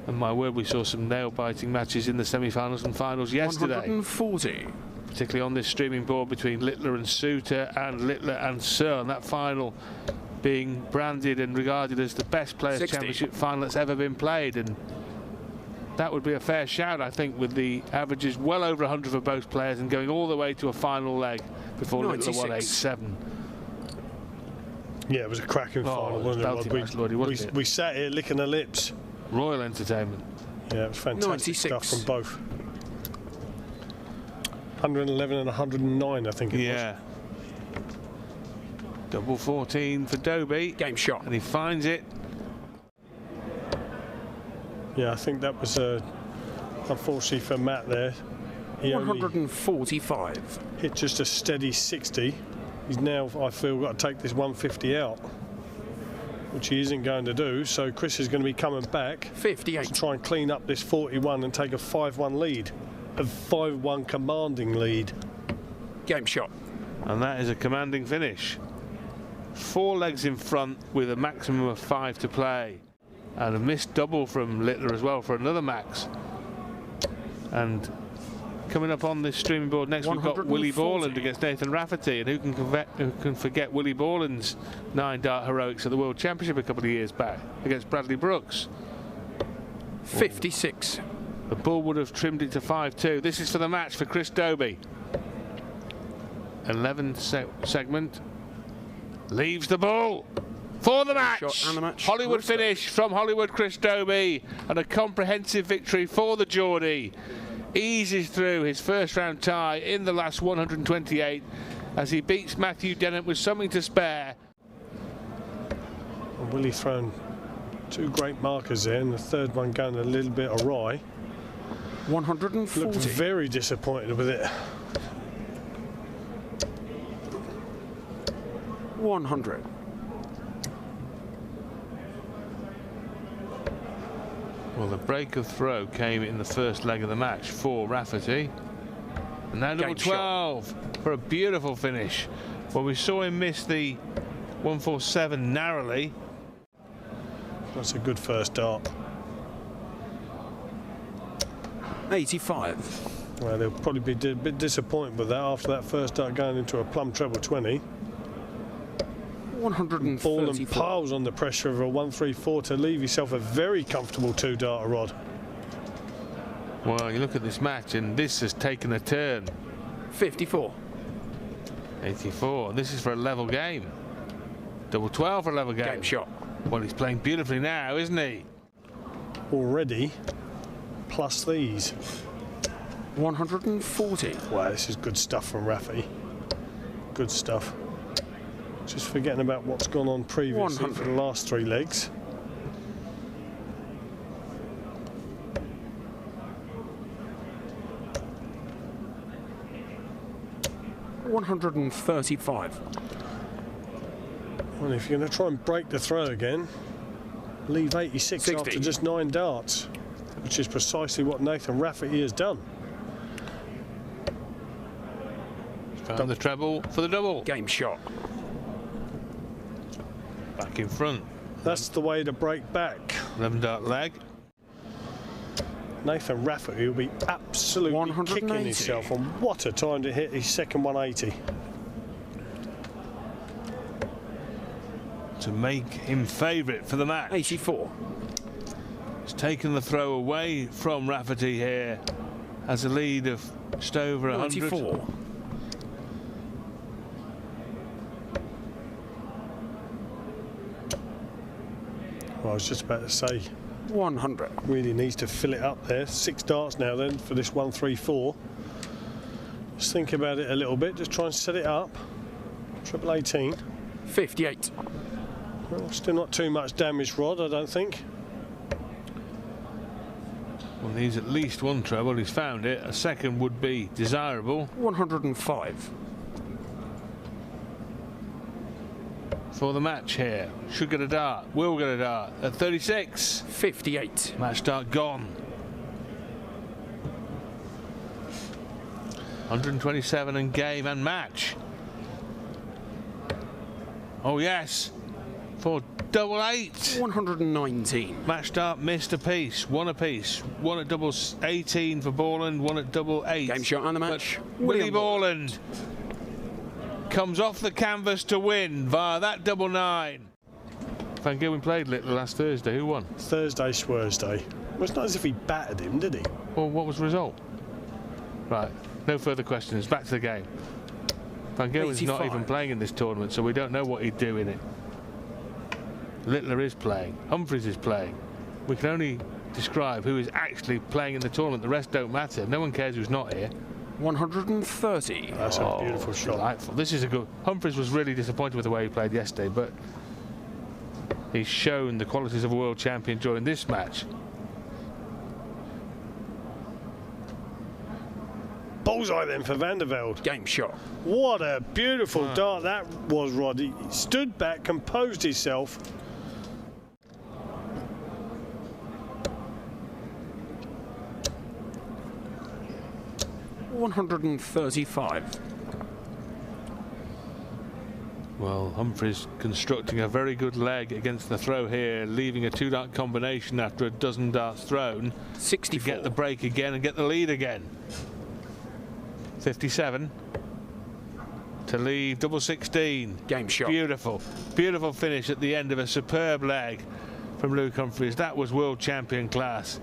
And my word, we saw some nail-biting matches in the semi-finals and finals yesterday. 140. Particularly on this streaming board between Littler and Suter and Littler and Cern. That final being branded and regarded as the best Players' 60. Championship final that's ever been played. And that would be a fair shout, I think, with the averages well over 100 for both players and going all the way to a final leg before 96. Littler won 8-7. Yeah, it was a cracking final, wasn't it? Nice, Lordy, wasn't it? We sat here licking our lips. Royal entertainment. Yeah, it was fantastic 96. stuff from both. 111 and 109, I think it was. Double 14 for Dobey. Game shot. And he finds it. Yeah, I think that was unfortunately for Matt there. He 145. hit just a steady 60. He's now, I feel, got to take this 150 out, which he isn't going to do. So Chris is going to be coming back 58. to try and clean up this 41 and take a 5-1 lead. A 5-1 commanding lead. Game shot. And that is a commanding finish. 4 legs in front with a maximum of 5 to play. And a missed double from Littler as well for another max. And coming up on this streaming board next, we've got Willie 140. Borland against Nathan Rafferty. And who can forget Willie Borland's 9-dart heroics at the World Championship a couple of years back against Bradley Brooks. 56. The bull would have trimmed it to 5-2. This is for the match for Chris Dobey. 11th segment. Leaves the bull for the match. Shot and the match. Hollywood finish from Hollywood Chris Dobey, and a comprehensive victory for the Geordie. Eases through his first round tie in the last 128 as he beats Matthew Dennett with something to spare. And Willie thrown 2 great markers there, and the third one going a little bit awry. 140. Looked very disappointed with it. 100. Well, the break of throw came in the first leg of the match for Rafferty. And now double 12 for a beautiful finish. Well, we saw him miss the 147 narrowly. That's a good first dart. 85. Well, they'll probably be a bit disappointed with that after that first dart going into a plumb treble 20. 134. Borland piles on the pressure of a 134 to leave yourself a very comfortable 2-darter rod. Well, you look at this match, and this has taken a turn. 54. 84. This is for a level game. Double 12 for a level game. Game shot. Well, he's playing beautifully now, isn't he? Already, plus these. 140. Wow, this is good stuff from Rafi. Good stuff. Just forgetting about what's gone on previously 100. for the last 3 legs. $135. Well, if you're going to try and break the throw again, leave 86 60. after just 9 darts, which is precisely what Nathan Rafferty has done. Found the treble for the double. Game shot. Back in front. That's the way to break back. 11-dart leg. Nathan Rafferty will be absolutely 180. kicking himself, and what a time to hit his second 180. To make him favourite for the match. 84. He's taken the throw away from Rafferty here. Has a lead of just over 100. 94. Well, I was just about to say, 100. really needs to fill it up there. 6 darts now then for this 134. Just think about it a little bit, just try and set it up. Triple 18. 58. Well, still not too much damage, Rod, I don't think. Well, needs at least one treble. He's found it. A second would be desirable. 105. For the match here. Should get a dart. Will get a dart at 36. 58. Match start gone. 127 and game and match. Oh yes. for double 8. 119. Match start missed a piece, one apiece. One at double 18 for Borland, one at double 8. Game shot on the match. Willie Borland comes off the canvas to win via that double 9. Van Gilwyn played Littler last Thursday. Who won? Thursday, Schwersday. Well, it's not as if he battered him, did he? Well, what was the result? Right, no further questions. Back to the game. Van Gilwyn's not 85. even playing in this tournament, so we don't know what he'd do in it. Littler is playing. Humphries is playing. We can only describe who is actually playing in the tournament. The rest don't matter. No one cares who's not here. 130. That's a beautiful shot. Delightful. This is a good... Humphries was really disappointed with the way he played yesterday, but he's shown the qualities of a world champion during this match. Bullseye then for Van der Velde. Game shot. What a beautiful dart that was, Rod. He stood back, composed himself. $135. Well, Humphries constructing a very good leg against the throw here, leaving a 2-dart combination after a dozen darts thrown. 64. To get the break again and get the lead again. 57 to leave double 16. Game shot. Beautiful, beautiful finish at the end of a superb leg from Luke Humphries. That was world champion class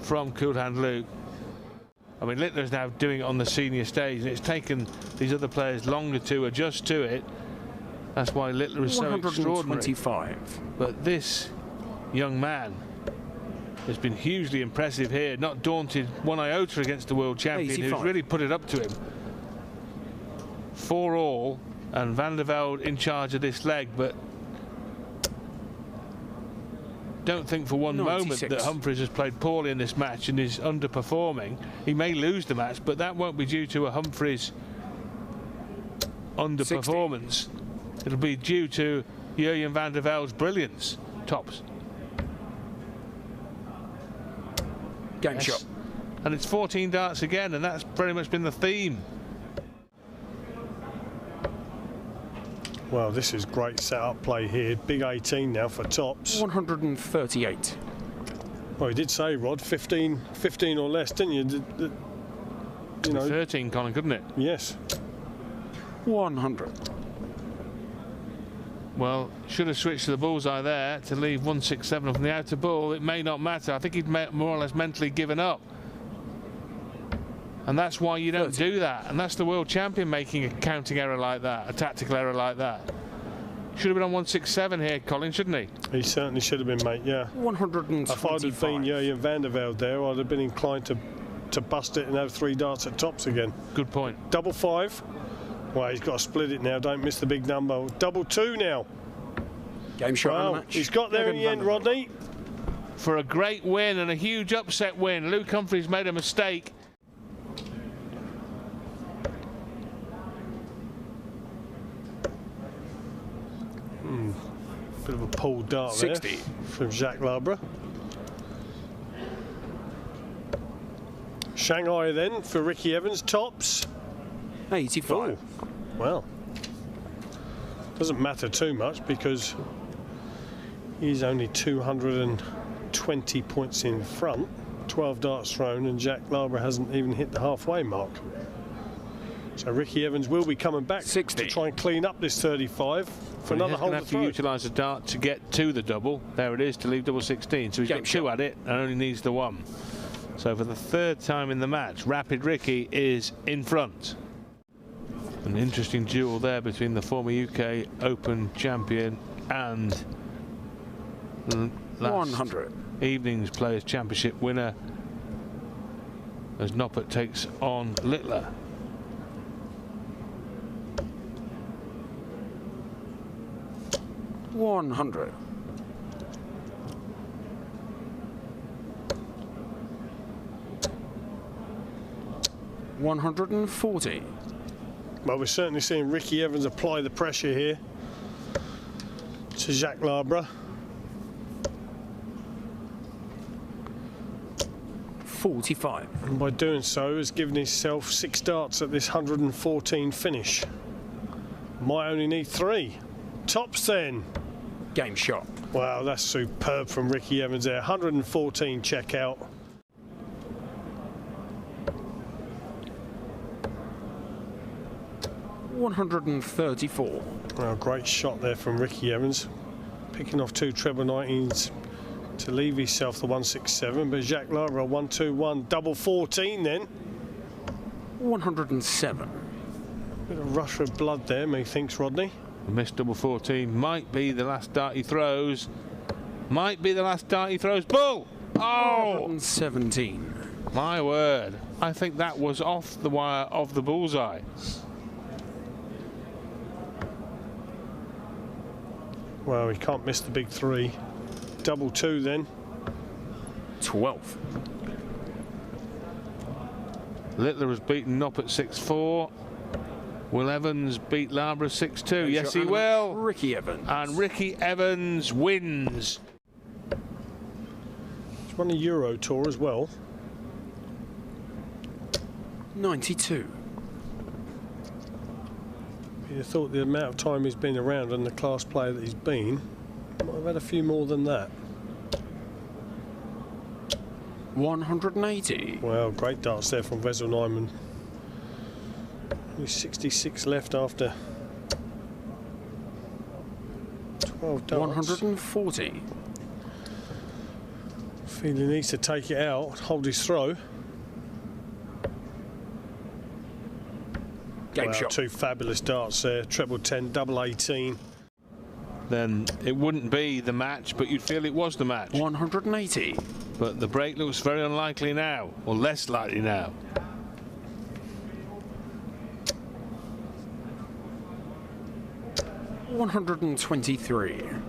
from Cool Hand Luke. I mean, Littler's now doing it on the senior stage, and it's taken these other players longer to adjust to it. That's why Littler is so extraordinary. 125. But this young man has been hugely impressive here, not daunted one iota against the world champion, 85. who's really put it up to him. 4 all, and Van der Velde in charge of this leg, but don't think for one 96. moment that Humphries has played poorly in this match and is underperforming. He may lose the match, but that won't be due to a Humphries underperformance. 60. It'll be due to Jurjen van der Velde's brilliance. Tops. Game Yes. shot. And it's 14 darts again, and that's pretty much been the theme. Well, this is great setup play here. Big 18 now for tops. 138. Well, you did say, Rod, 15 or less, didn't you? You know, 13, Colin, couldn't it? yes. 100. Well, should have switched to the bullseye there to leave 167 from the outer ball. It may not matter. I think he'd more or less mentally given up. And that's why you don't do that. And that's the world champion making a counting error like that, a tactical error like that. Should have been on 167 here, Colin, shouldn't he? He certainly should have been, mate, yeah. 125. If I'd have been Jurjen van der Velde there, I'd have been inclined to bust it and have 3 darts at tops again. Good point. Double 5. Well, he's got to split it now. Don't miss the big number. Double 2 now. Game shot on the Well, match. he's got there in the end, Rodney. For a great win and a huge upset win, Luke Humphries made a mistake. Bit of a pulled dart 60. there from Jacques Labre. Shanghai then for Ricky Evans, tops. 85. Oh, well, doesn't matter too much because he's only 220 points in front, 12 darts thrown, and Jacques Labre hasn't even hit the halfway mark. So Ricky Evans will be coming back 60. to try and clean up this 35 for another hole He's going to to have to throw. utilise the dart to get to the double. There it is, to leave double 16. So he's Game got 2 shot. at it and only needs the 1. So for the 3rd time in the match, Rapid Ricky is in front. An interesting duel there between the former UK Open champion and last 100. evening's Players' Championship winner, as Noppert takes on Littler. $100. $140. Well, we're certainly seeing Ricky Evans apply the pressure here to Jacques Labre. 45. And by doing so, has given himself 6 darts at this 114 finish. Might only need 3. Tops then. Game shot. Wow, that's superb from Ricky Evans there. 114 check out. $134. Well, great shot there from Ricky Evans. Picking off 2 treble 19s to leave himself the 167. But Jacques Lara 121, double 14 then. 107. Bit of rush of blood there, methinks, Rodney. The missed double 14 might be the last dart he throws. Might be the last dart he throws. Bull! Oh! 117. My word. I think that was off the wire of the bullseye. Well, he can't miss the big 3. Double 2 then. 12. Littler was beaten up at 6-4. Will Evans beat Lara 6-2? Yes, he will. Ricky Evans. And Ricky Evans wins. He's won a Euro Tour as well. 92. You'd have thought the amount of time he's been around and the class player that he's been, might have had a few more than that. 180. Well, great darts there from Wessel Nijman. Only 66 left after 12 darts. 140. Feel he needs to take it out, hold his throw. Game Wow, shot. 2 fabulous darts there. Treble 10, double 18. Then it wouldn't be the match, but you'd feel it was the match. 180. But the break looks very unlikely now, or less likely now. $123.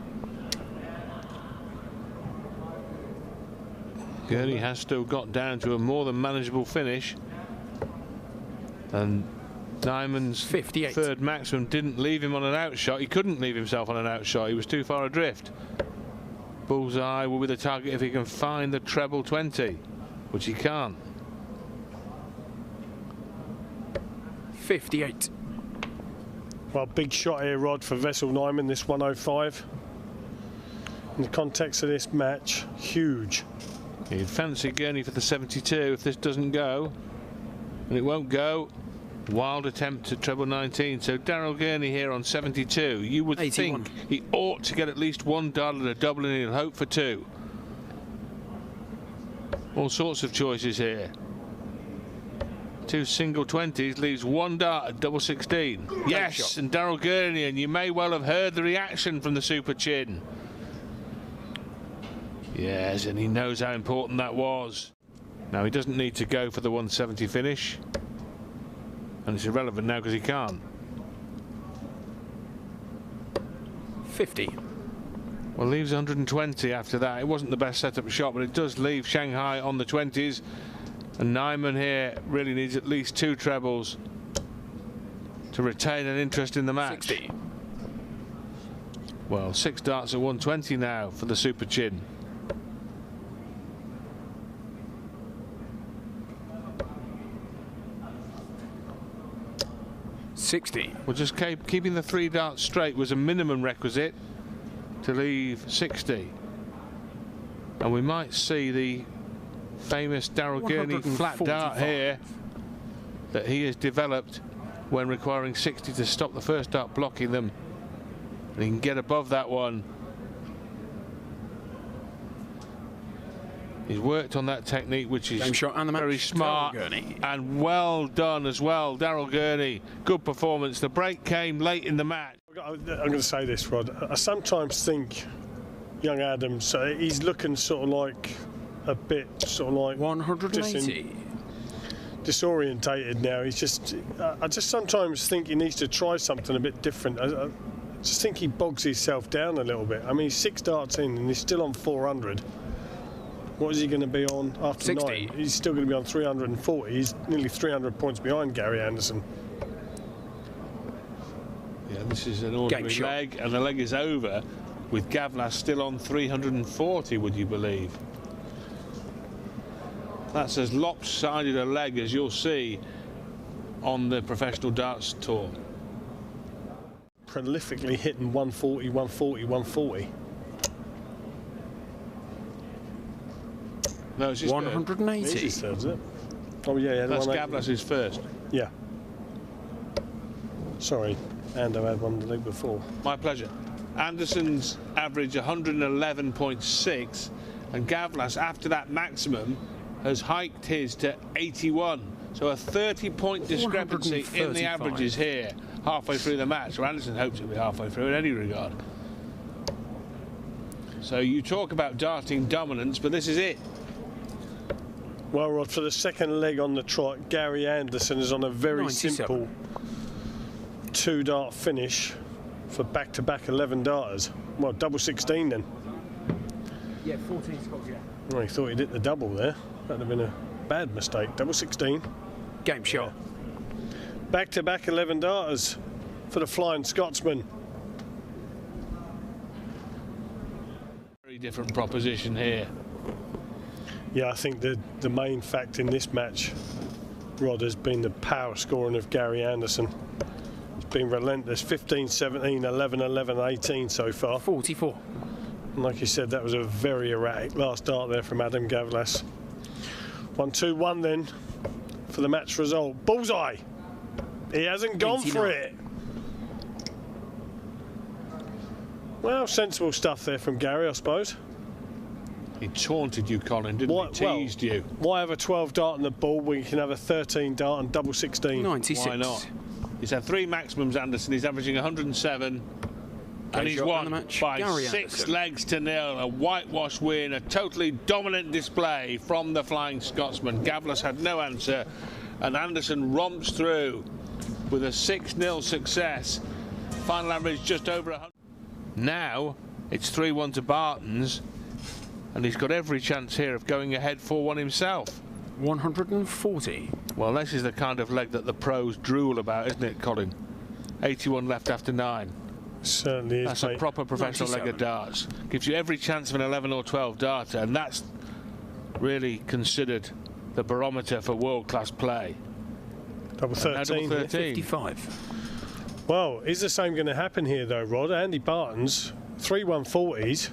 Gurney has still got down to a more than manageable finish. And Nijman's 58. third maximum didn't leave him on an outshot. He couldn't leave himself on an outshot. He was too far adrift. Bullseye will be the target if he can find the treble 20, which he can't. 58. Well, big shot here, Rod, for Wessel Nijman, this 105. In the context of this match, huge. He'd fancy Gurney for the 72 if this doesn't go. And it won't go. Wild attempt to treble 19. So Daryl Gurney here on 72. You would 81. think he ought to get at least 1 dart and a double, and he'll hope for 2. All sorts of choices here. 2 single 20s leaves 1 dart at double 16. Yes, shot. and Daryl Gurney, and you may well have heard the reaction from the Super Chin. Yes, and he knows how important that was. Now he doesn't need to go for the 170 finish. And it's irrelevant now because he can't. 50. Well, leaves 120 after that. It wasn't the best setup shot, but it does leave Shanghai on the 20s. And Nijman here really needs at least 2 trebles to retain an interest in the match. 60. Well, 6 darts at 120 now for the Super Chin. Well, just keeping the 3 darts straight was a minimum requisite to leave 60. And we might see the famous Daryl Gurney flat dart here that he has developed when requiring 60 to stop the first dart blocking them. And he can get above that one. He's worked on that technique, which is very smart and well done as well. Daryl Gurney, good performance. The break came late in the match. I'm going to say this, Rod. I sometimes think young Adams, he's looking sort of like a bit sort of like 180. Disorientated now. He's just, I just sometimes think he needs to try something a bit different. I just think he bogs himself down a little bit. I mean, he's 6 darts in and he's still on 400. What is he going to be on after 60? 9? He's still going to be on 340. He's nearly 300 points behind Gary Anderson. Yeah, this is an ordinary leg, and the leg is over with Gavlas still on 340, would you believe? That's as lopsided a leg as you'll see on the professional darts tour. prolifically hitting 140, 140, 140. No, it's his 180. It's his third, is it? Oh yeah, That's 180. Gavlas's first. Yeah. Sorry, Ando had one the leg before. My pleasure. Anderson's average 111.6, and Gavlas, after that maximum, has hiked his to 81. So a 30-point discrepancy in the 135. averages here, halfway through the match. So Anderson hopes it'll be halfway through in any regard. So you talk about darting dominance, but this is it. Well, Rod, for the second leg on the trot, Gary Anderson is on a very 97. simple 2-dart finish for back-to-back 11 darters. Well, double 16 then. Yeah, 14 Scott, yeah. Well, he thought he'd hit the double there. That'd have been a bad mistake. Double 16. Game shot. Back-to-back 11 darters for the Flying Scotsman. Very different proposition here. Yeah, I think the main fact in this match, Rod, has been the power scoring of Gary Anderson. It's been relentless. 15, 17, 11, 11, 18 so far. 44. And like you said, that was a very erratic last dart there from Adam Gavlas. 1-2-1 then for the match result. Bullseye. He hasn't gone for 89. it. Well, sensible stuff there from Gary, I suppose. He taunted you, Colin, didn't he? Teased you. Why have a 12 dart on the ball when you can have a 13 dart and double 16? 96. Why not? He's had 3 maximums, Anderson. He's averaging 107. And he's shot won in the match, by Gary 6 Anderson. legs to nil. A whitewash win, a totally dominant display from the Flying Scotsman. Gavlas had no answer, and Anderson romps through with a 6-0 success. Final average just over 100. Now it's 3-1 to Barton's, and he's got every chance here of going ahead 4-1 himself. 140. Well, this is the kind of leg that the pros drool about, isn't it, Colin? 81 left after 9. Certainly is, That's a mate. proper professional leg of 97. darts. Gives you every chance of an 11 or 12 darter, and that's really considered the barometer for world-class play. Double And now 13. double 13. 55. Well, is the same going to happen here, though, Rod? Andy Barton's 3 140s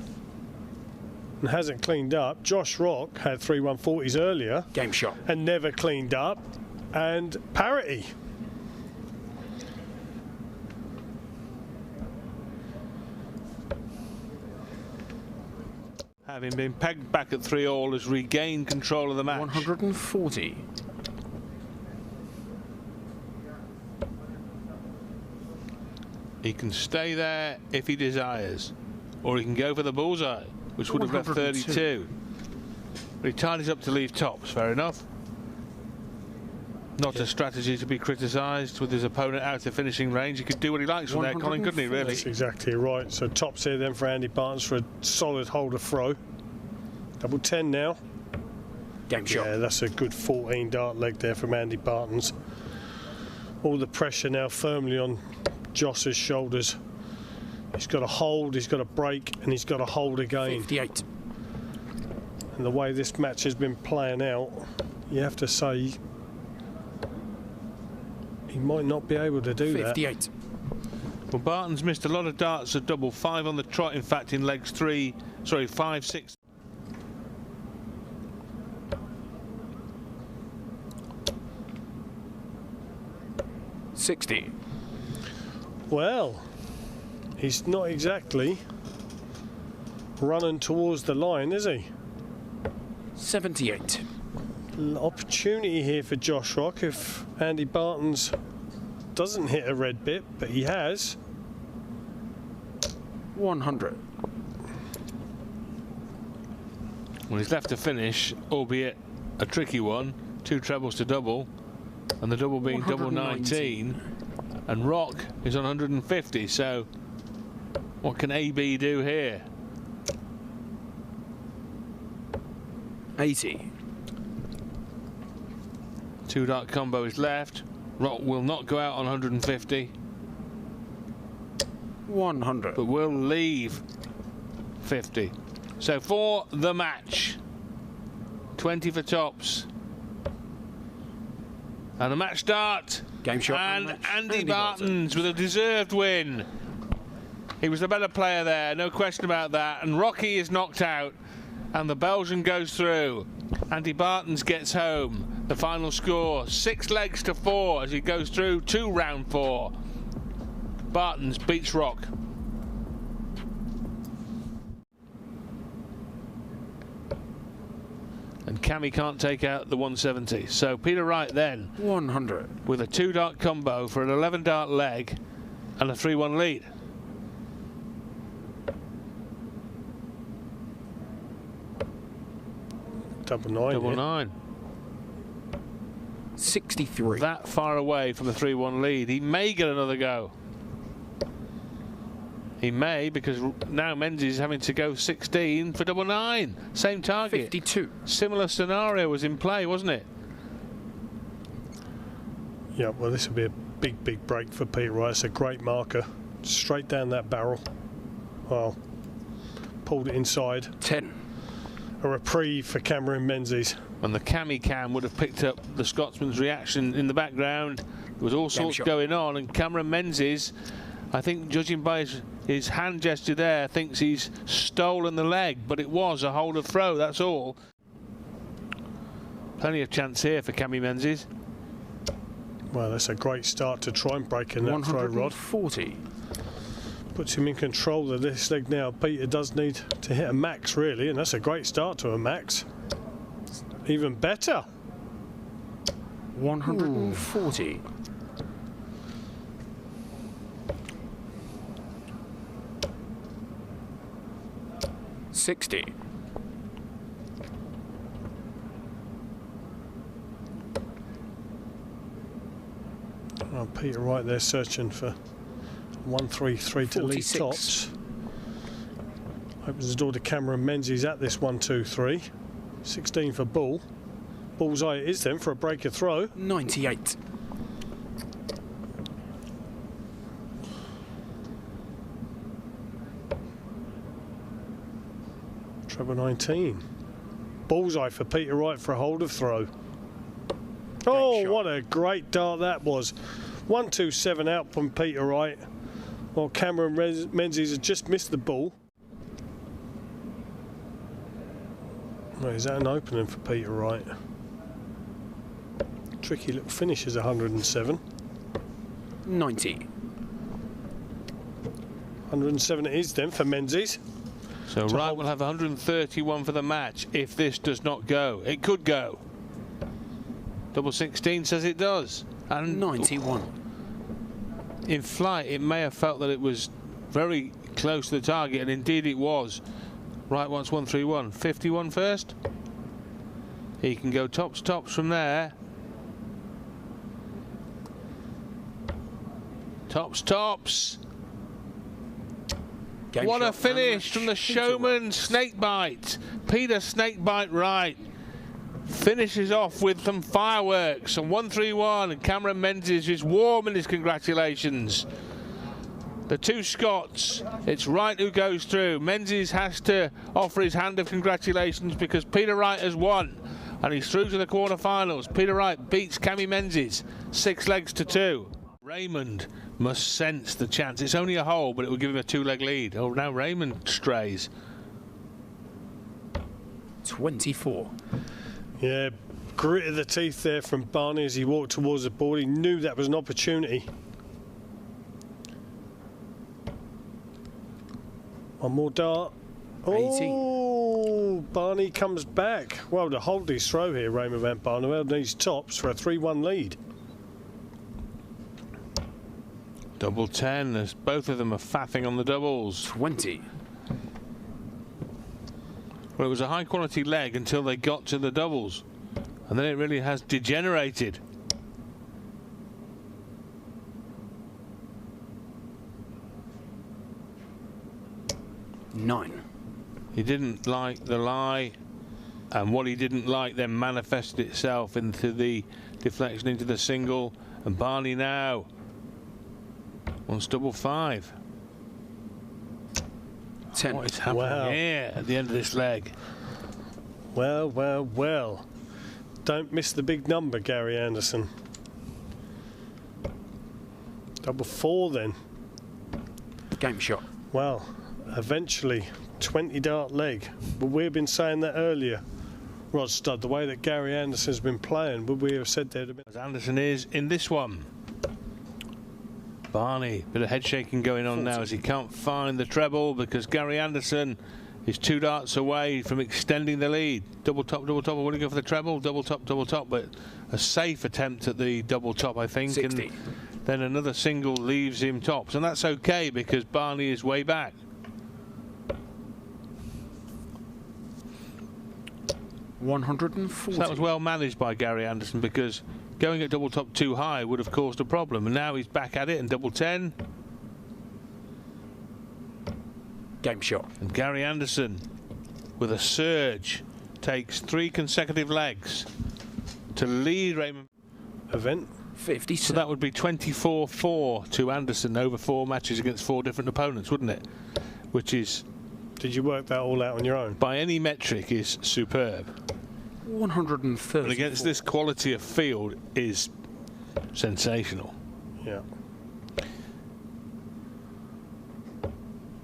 and hasn't cleaned up. Josh Rock had 3 140s earlier Game shot. and never cleaned up. And parity. Having been pegged back at 3-all, has regained control of the match. 140. He can stay there if he desires, or he can go for the bullseye, which would have left 102. 32. But he tidies up to leave tops, fair enough. Not a strategy to be criticised with his opponent out of finishing range. He could do what he likes from there, Colin, couldn't he, really? That's exactly right. So tops here then for Andy Barnes for a solid holder throw. Double 10 now. Game shot. Yeah, that's a good 14 dart leg there from Andy Barton's. All the pressure now firmly on Joss's shoulders. He's got to hold, he's got to break, and he's got to hold again. 58. And the way this match has been playing out, you have to say he might not be able to do 58. Well, Barton's missed a lot of darts at double 5 on the trot, in fact, in legs 5, 6. that. 60. Well, he's not exactly running towards the line, is he? 78. Opportunity here for Josh Rock if Andy Barton's doesn't hit a red bit, but he has. 100. Well, he's left to finish, albeit a tricky one. 2 trebles to double, and the double being double 19. And Rock is on 150, so what can AB do here? 80. 2 dart combo is left. Rock will not go out on 150, 100. but will leave 50. So for the match, 20 for tops. And the match start. Game shot. And match. Andy Barton's with a deserved win. He was the better player there, no question about that. And Rocky is knocked out, and the Belgian goes through. Andy Bartens gets home. The final score, 6 legs to 4 as he goes through to round 4. Bartens beats Rock. And Cammy can't take out the 170. So Peter Wright then 100. with a 2-dart combo for an 11-dart leg and a 3-1 lead. Double nine. Double yeah. 9. 63. That far away from the 3-1 lead. He may get another go. He may, because now Menzies is having to go 16 for double 9. Same target. 52. Similar scenario was in play, wasn't it? Yeah, well, this will be a big break for Peter Wright. It's a great marker. Straight down that barrel. Well, pulled it inside. 10. A reprieve for Cameron Menzies. And the Cammy cam would have picked up the Scotsman's reaction in the background. There was all sorts going on, and Cameron Menzies, I think, judging by his hand gesture there, thinks he's stolen the leg, but it was a hold of throw, that's all. Plenty of chance here for Cammy Menzies. Well, that's a great start to try and break in that throw rod. 140. Puts him in control of this leg now. Peter does need to hit a max, really, and that's a great start to a max. Even better. 140. $60. Oh, Peter Wright there searching for 133 to lead 46. tops. Opens the door to Cameron Menzies at this 1-2-3. 16 for Bull. Bullseye it is then for a breaker throw. 98. Treble 19. Bullseye for Peter Wright for a hold of throw. Oh, shot. what a great dart that was. 1-2-7 out from Peter Wright. While Cameron Menzies has just missed the ball. Oh, is that an opening for Peter Wright? Tricky little finish is 107. 90. 107 it is then for Menzies. So Wright will have 131 for the match if this does not go. It could go. Double 16 says it does. And 91. in flight, it may have felt that it was very close to the target, and indeed it was. Wright wants 131. 51 first. He can go tops from there. Tops. Game What a shot, finish from the showman Snakebite. Peter Snakebite Wright finishes off with some fireworks and 131, and Cameron Menzies is warm in his congratulations. The two Scots, it's Wright who goes through. Menzies has to offer his hand of congratulations because Peter Wright has won and he's through to the quarterfinals. Peter Wright beats Cammy Menzies 6 legs to 2. Raymond must sense the chance. It's only a hole, but it will give him a 2-leg lead. Oh, now Raymond strays. 24. Yeah, grit of the teeth there from Barney as he walked towards the board. He knew that was an opportunity. One more dart. 80. Oh, Barney comes back. Well, to hold his throw here, Raymond Van Barnewell needs tops for a 3-1 lead. Double 10 as both of them are faffing on the doubles. 20. Well, it was a high quality leg until they got to the doubles, and then it really has degenerated. $9. He didn't like the lie, and what he didn't like then manifested itself into the deflection into the single, and Barney now wants double 5. 10. What is happening Wow. here at the end of this leg? Well. Don't miss the big number, Gary Anderson. Double 4 then. Game shot. Well, eventually 20 dart leg. But we've been saying that earlier, Rod Stud, the way that Gary Anderson's been playing, would we have said there'd have been... As Anderson is in this one. Barney, bit of head shaking going on now as he can't find the treble because Gary Anderson is 2 darts away from extending the lead. Double top, I want to go for the treble, double top, but a safe attempt at the double top, I think. 60. And then another single leaves him tops, and that's okay because Barney is way back. 140. So that was well managed by Gary Anderson because going at double top too high would have caused a problem, and now he's back at it and double 10. Game shot. And Gary Anderson, with a surge, takes 3 consecutive legs to lead Raymond. Event. 50. So that would be 24-4 to Anderson over 4 matches against 4 different opponents, wouldn't it? Which is, Did you work that all out on your own? by any metric, is superb. 130. And against this quality of field is sensational. Yeah.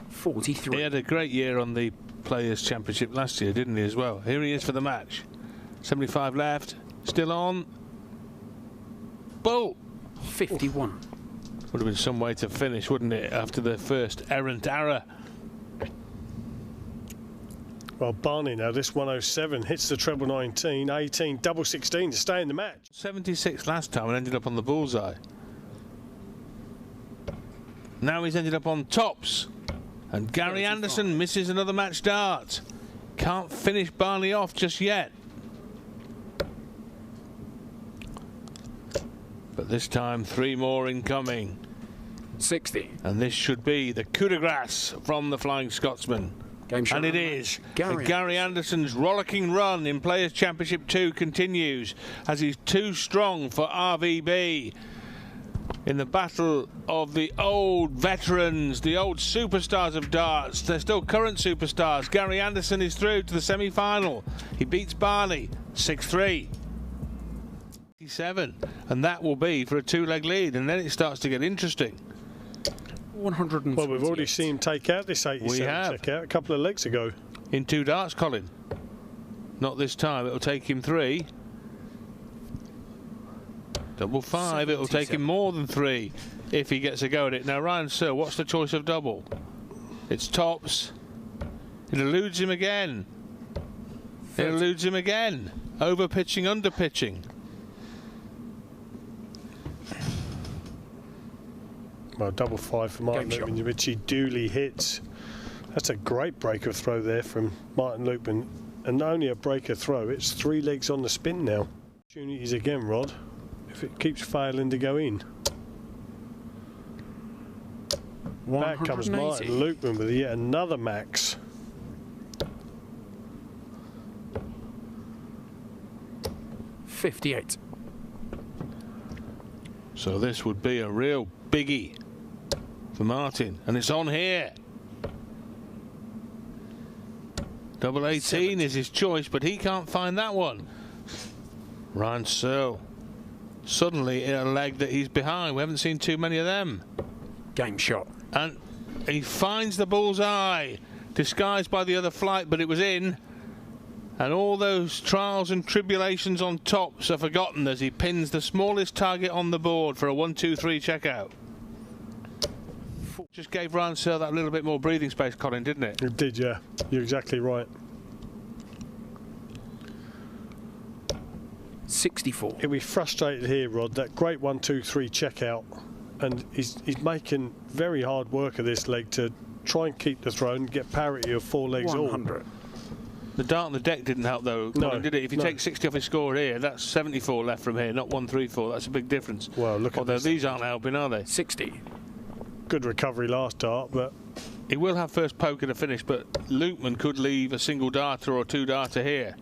43. He had a great year on the Players' Championship last year, didn't he, as well? Here he is for the match. 75 left, still on. Bull! 51. Would have been some way to finish, wouldn't it, after the first errant error. Well, Barney now, this 107 hits the treble 19, 18, double 16 to stay in the match. 76 last time and ended up on the bullseye. Now he's ended up on tops. And Gary 35. Anderson misses another match dart. Can't finish Barney off just yet. But this time 3 more incoming. 60. And this should be the coup de grace from the Flying Scotsman. Game shot. And it is. Gary And Gary Anderson's rollicking run in Players' Championship 2 continues as he's too strong for RVB. In the battle of the old veterans, the old superstars of darts. They're still current superstars. Gary Anderson is through to the semi-final. He beats Barney 6-3. 7, and that will be for a 2-leg lead, and then it starts to get interesting. 128. Well, we've already seen him take out this 87 We have. check out a couple of legs ago. In 2 darts, Colin. Not this time. It'll take him 3. Double 5. It'll take him more than 3 if he gets a go at it. Now, Ryan Searle, what's the choice of double? It's tops. It eludes him again. It eludes him again. Over pitching, under pitching. Well, double 5 for Martin Game shot. Lukeman, which he duly hits. That's a great breaker throw there from Martin Lukeman. And not only a breaker throw, it's 3 legs on the spin now. Opportunities again, Rod, if it keeps failing to go in. Back comes 180. Martin Lukeman with yet another max. $58. So this would be a real biggie for Martin, and it's on here. Double 18 is his choice, but he can't find that one. Ryan Searle suddenly in a leg that he's behind. We haven't seen too many of them. Game shot. And he finds the bullseye, disguised by the other flight, but it was in. And all those trials and tribulations on tops are forgotten as he pins the smallest target on the board for a 1-2-3 checkout. Just gave Ryan Searle that little bit more breathing space, Colin, didn't it? It did, yeah. You're exactly right. 64. He'll be frustrated here, Rod. That great 1-2-3 checkout, and he's making very hard work of this leg to try and keep the throw and get parity of 4 legs all. 100. The dart on the deck didn't help though, No, Colin, did it? If you no. take 60 off his score here, that's 74 left from here, not 134. That's a big difference. Well, look at Although this. these aren't helping, are they? 60. Good recovery last dart, but He will have first poke at a finish, but Lukeman could leave a single darter or 2 darter here.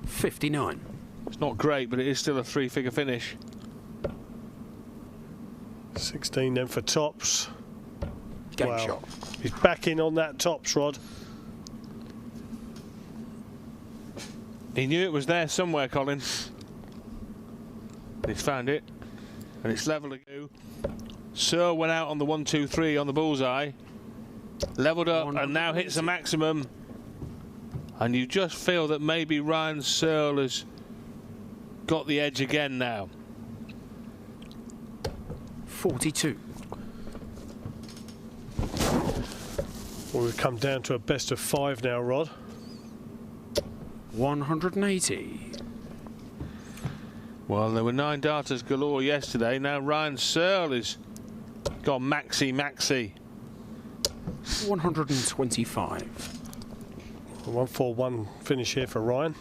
59. It's not great, but it is still a 3-figure finish. 16 then for tops. Game Wow. shot. He's back in on that tops, Rod. He knew it was there somewhere, Colin. He's found it, and it's level again. Searle went out on the 1-2-3 on the bullseye, levelled up and now hits a maximum. And you just feel that maybe Ryan Searle has got the edge again now. 42. Well, we've come down to a best of 5 now, Rod. 180. Well, there were 9 darters galore yesterday. Now Ryan Searle has gone maxi. 125. 1-4-1 finish here for Ryan.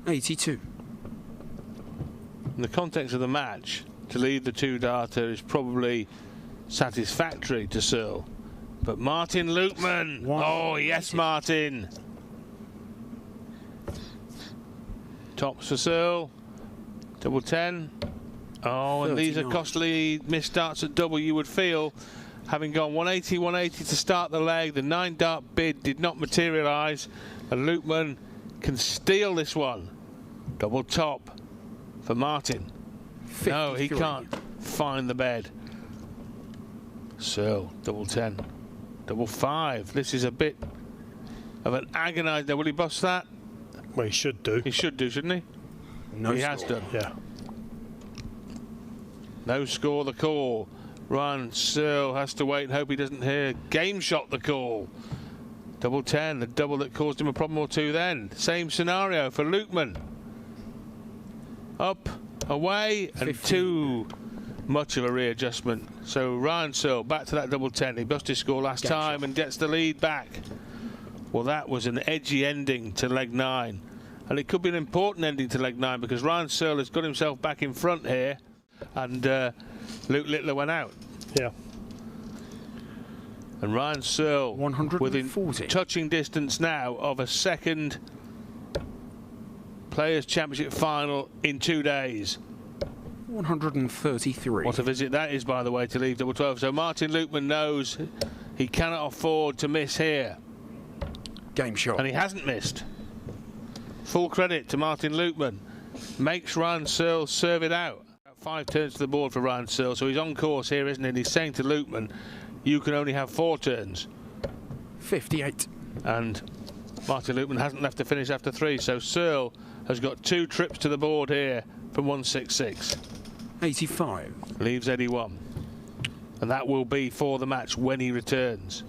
82. In the context of the match, to lead the 2-darter is probably satisfactory to Searle. But Martin Lukeman, oh yes Martin. Tops for Searle, double 10. Oh, and 39. These are costly missed darts at double, you would feel. Having gone 180, 180 to start the leg, the 9-dart bid did not materialise, and Lukeman can steal this one. Double top for Martin. 53. No, he can't find the bed. Searle, double 10, double 5. This is a bit of an agonised. Will he bust that? Well, he should do. He should do, shouldn't he? No he score. has done. Yeah. No score, the call. Ryan Searle has to wait and hope he doesn't hear game shot the call. Double 10, the double that caused him a problem or two then. Same scenario for Lukeman. Up, away, and 15. Too much of a readjustment. So Ryan Searle back to that double 10. He busted his score last time and gets the lead back. Well, that was an edgy ending to leg 9. And it could be an important ending to leg 9 because Ryan Searle has got himself back in front here. And Luke Littler went out. Yeah. And Ryan Searle 140. within touching distance now of a second Players' Championship final in 2 days. 133. What a visit that is, by the way, to leave double 12. So Martin Lukeman knows he cannot afford to miss here. Game shot. And he hasn't missed. Full credit to Martin Lukeman. Makes Ryan Searle serve it out. 5 turns to the board for Ryan Searle, so he's on course here, isn't he? And he's saying to Lukeman, you can only have 4 turns. 58. And Martin Lukeman hasn't left to finish after 3, so Searle has got 2 trips to the board here from 166. 85. Leaves 81. And that will be for the match when he returns.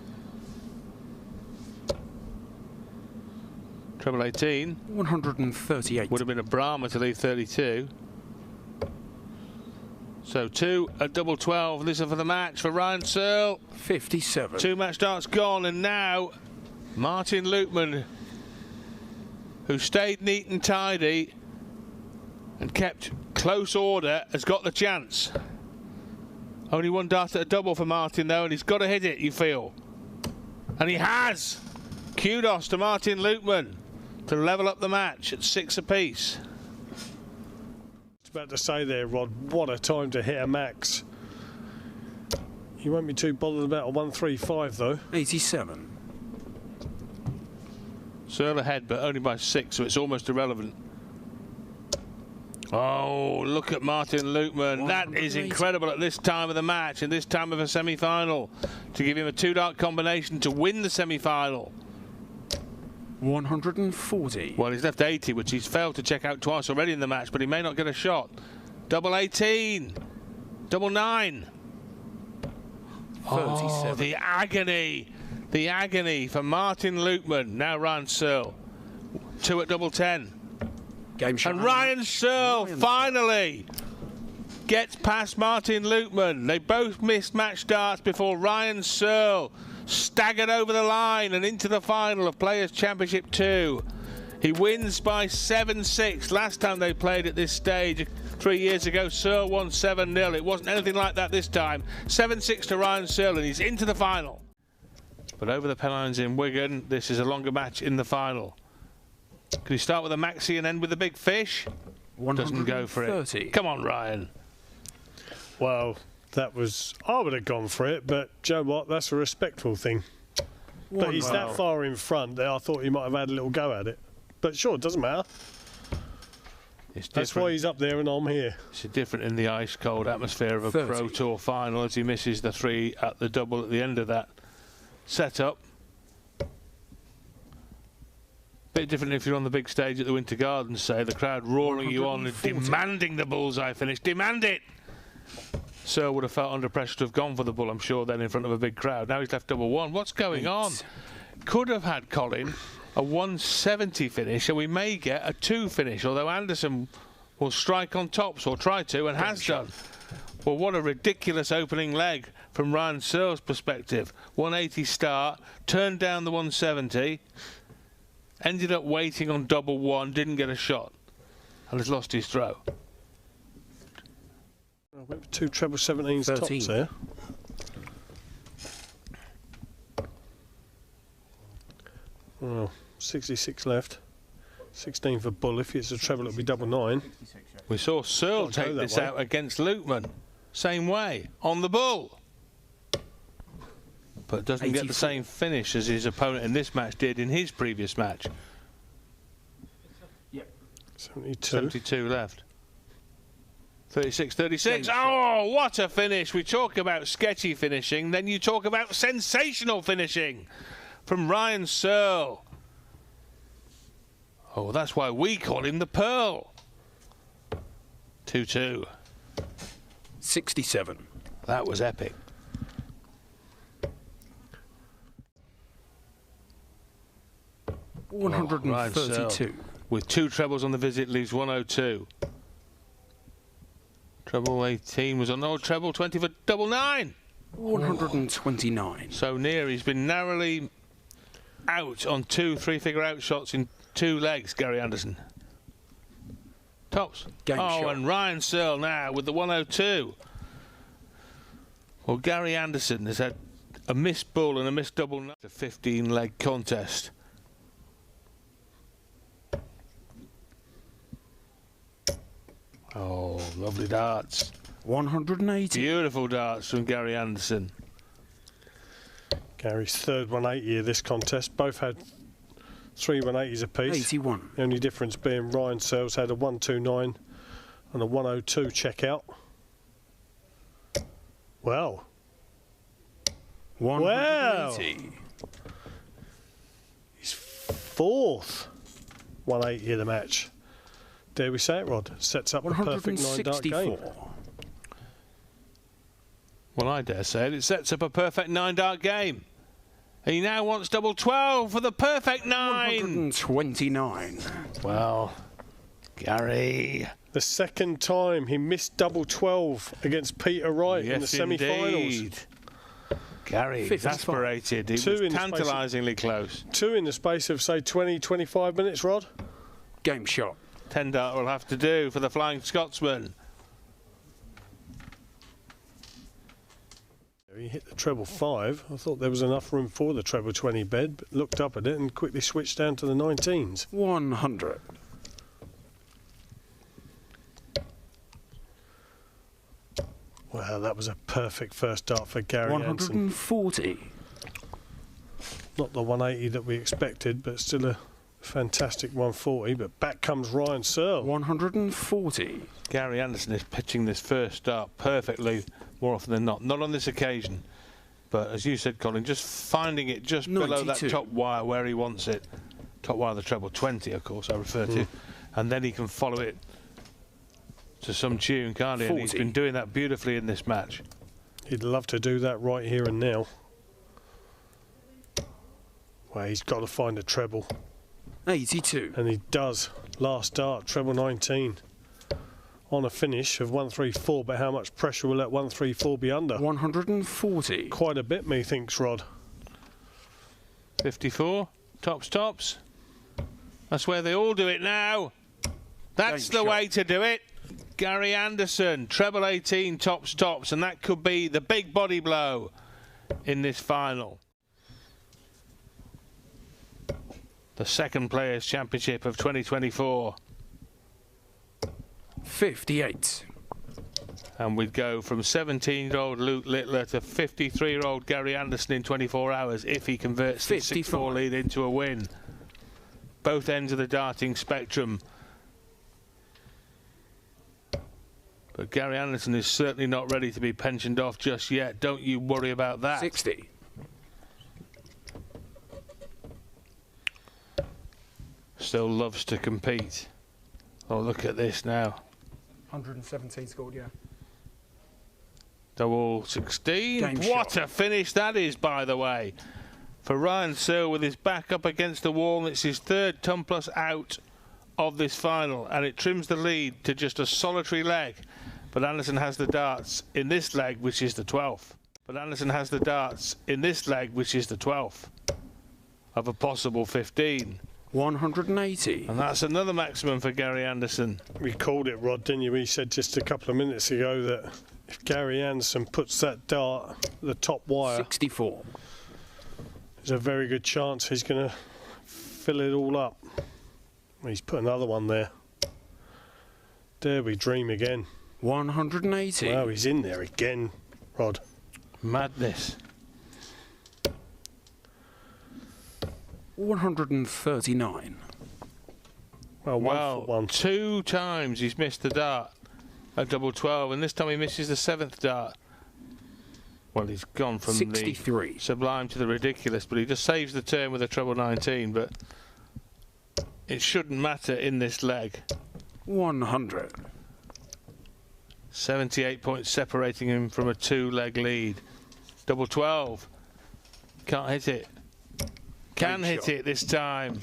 Treble 18. 138. Would have been a Brahma to leave 32. So 2 at double 12. This is for the match for Ryan Searle. 57. 2 match darts gone, and now Martin Lukeman, who stayed neat and tidy and kept close order, has got the chance. Only 1 dart at a double for Martin though, and he's got to hit it, you feel. And he has. Kudos to Martin Lukeman to level up the match at 6 apiece. About to say there, Rod, what a time to hit a max. You won't be too bothered about a 135 though. 87. Searle ahead, but only by 6, so it's almost irrelevant. Oh, look at Martin Lukeman. That is incredible at this time of the match and this time of a semi-final, to give him a 2-dart combination to win the semi-final. 140. Well, he's left 80, which he's failed to check out twice already in the match, but he may not get a shot. Double 18. Double 9. 37. Oh, the agony. The agony for Martin Lukeman. Now Ryan Searle. 2 at double 10. Game shot. And Ryan Searle finally gets past Martin Lukeman. They both missed match darts before Ryan Searle staggered over the line and into the final of Players' Championship 2. He wins by 7-6. Last time they played at this stage 3 years ago, Searle won 7-0. It wasn't anything like that this time. 7-6 to Ryan Searle, and he's into the final. But over the Pennines in Wigan, this is a longer match in the final. Can he start with a maxi and end with a big fish? Doesn't go for it. Come on, Ryan. Well, that was... I would have gone for it, but Joe, what? That's a respectful thing. But he's that far in front that I thought he might have had a little go at it. But sure, it doesn't matter. It's That's why he's up there and I'm here. It's different in the ice-cold atmosphere of a 30. Pro Tour final as he misses the 3 at the double at the end of that setup. Bit different if you're on the big stage at the Winter Gardens, say, the crowd roaring you on and 140. demanding the bullseye finish. Demand it! Searle would have felt under pressure to have gone for the bull, I'm sure, then in front of a big crowd. Now he's left double 1. What's going on? Could have had, Colin, a 170 finish, and we may get a 2 finish, although Anderson will strike on tops, or try to, and has done. Well, what a ridiculous opening leg from Ryan Searle's perspective. 180 start, turned down the 170, ended up waiting on double 1, didn't get a shot, and has lost his throw. I went for 2 treble 17s 13. tops there. Well, 66 left. 16 for bull. If it's a treble, it'll be double 9. We saw Searle Can't go take that this way. out against Lukeman. Same way, on the bull. But doesn't get the 84. same finish as his opponent in this match did in his previous match. 72. 72 left. 36, 36. Game Oh, what a finish. We talk about sketchy finishing, then you talk about sensational finishing from Ryan Searle. Oh, that's why we call him the Pearl. 2-2. 67. That was epic. Oh, 132. With 2 trebles on the visit, leaves 102. Treble 18 was on old treble 20 for double 9. 129. So near, he's been narrowly out on 2 3-figure out shots in 2 legs, Gary Anderson. Tops. Game shot. And Ryan Searle now with the 102. Well, Gary Anderson has had a missed bull and a missed double 9. A 15-leg contest. Oh, lovely darts. 180. Beautiful darts from Gary Anderson. Gary's third 180 of this contest. Both had 3 180s apiece. 81. The only difference being Ryan Searle's had a 129 and a 102 checkout. Well. 180. He's 4th 180 of the match. Dare we say it, Rod? Sets up a perfect 9-dart game. 164. Well, I dare say it. It sets up a perfect 9-dart game. He now wants double 12 for the perfect 9. 129. Well, Gary. The second time he missed double 12 against Peter Wright in the Yes, semi-finals. indeed. Gary 55. exasperated. He 2 was in the space of- tantalisingly close. 2 in the space of, say, 20, 25 minutes, Rod. Game shot. 10-dart will have to do for the Flying Scotsman. He hit the treble 5. I thought there was enough room for the treble 20 bed, but looked up at it and quickly switched down to the 19s. 100. Wow, that was a perfect first dart for Gary Anderson. 140. Not the 180 that we expected, but still a fantastic 140. But back comes Ryan Searle. 140. Gary Anderson is pitching this first dart perfectly more often than not. Not on this occasion, but as you said, Colin, just finding it just below that 92. top wire where he wants it. Top wire of the treble 20, of course, I refer to. And then he can follow it to some tune, can't he? And he's 40. been doing that beautifully in this match. He'd love to do that right here and now. Well, he's got to find a treble. 82. And he does. Last dart, treble 19. On a finish of 134, but how much pressure will that 134 be under? 140. Quite a bit, methinks, Rod. 54, tops. That's where they all do it now. That's the way to do it. Gary Anderson, treble 18, tops, and that could be the big body blow in this final. The second Players' Championship of 2024. 58. And we'd go from 17-year-old Luke Littler to 53-year-old Gary Anderson in 24 hours if he converts the 6-4 lead into a win. Both ends of the darting spectrum. But Gary Anderson is certainly not ready to be pensioned off just yet. Don't you worry about that. 60. Still loves to compete. Oh, look at this now. 117 scored, yeah. Double 16. Game What shot. a finish that is, by the way. For Ryan Searle with his back up against the wall. And it's his third ton plus out of this final. And it trims the lead to just a solitary leg. But Anderson has the darts in this leg, which is the 12th. But Anderson has the darts in this leg, which is the 12th of a possible 15. 180. And that's another maximum for Gary Anderson. We called it, Rod, didn't you? We said just a couple of minutes ago that if Gary Anderson puts that dart, the top wire, 64. there's a very good chance he's going to fill it all up. He's put another one there. There we dream again. 180. Wow, he's in there again, Rod. Madness. 139. Well, Well, 1 for 1. 2 times he's missed the dart at double 12, and this time he misses the 7th dart. Well, he's gone from 63. the sublime to the ridiculous, but he just saves the turn with a treble 19, but it shouldn't matter in this leg. 100. 78 points separating him from a 2-leg lead. Double 12. Can't hit it. Can Great hit shot. it this time.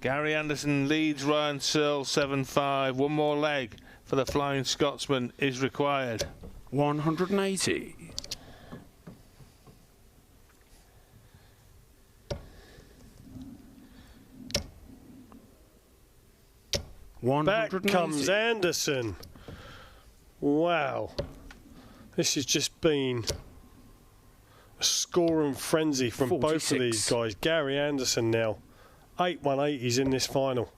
Gary Anderson leads Ryan Searle 7-5. One more leg for the Flying Scotsman is required. 180. Back 180. comes Anderson. Wow. This has just been a scoring frenzy from both of 46. these guys. Gary Anderson now. 8 180s in this final.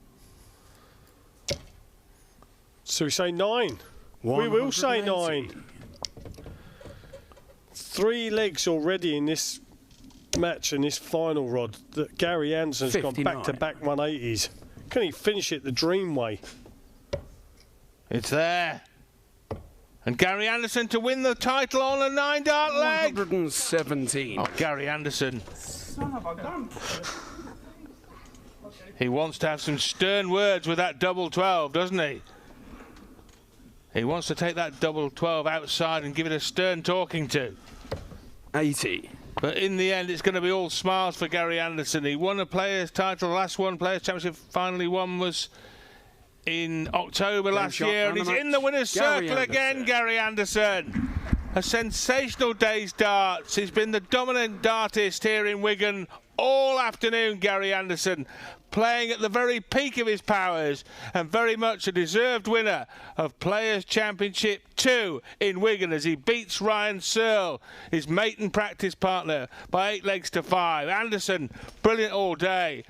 So we say 9. We will say 9. 3 legs already in this match and this final, Rod, that Gary Anderson's gone 59. back-to-back 180s. Can he finish it the dream way? It's there. And Gary Anderson to win the title on a 9-dart leg. 117. Oh, Gary Anderson. He wants to have some stern words with that double 12, doesn't he? He wants to take that double 12 outside and give it a stern talking to. 80. But in the end, it's going to be all smiles for Gary Anderson. He won a Players' title. The last one Players' Championship finally won was in October last shot year. And and he's the in the winner's Gary circle again, Anderson. Gary Anderson. A sensational day's darts. He's been the dominant dartist here in Wigan all afternoon, Gary Anderson, playing at the very peak of his powers and very much a deserved winner of Players' Championship 2 in Wigan as he beats Ryan Searle, his mate and practice partner, by 8 legs to 5. Anderson, brilliant all day.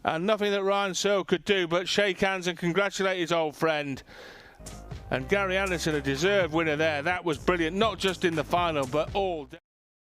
And nothing that Ryan Searle could do but shake hands and congratulate his old friend. And Gary Anderson, a deserved winner there. That was brilliant, not just in the final, but all day.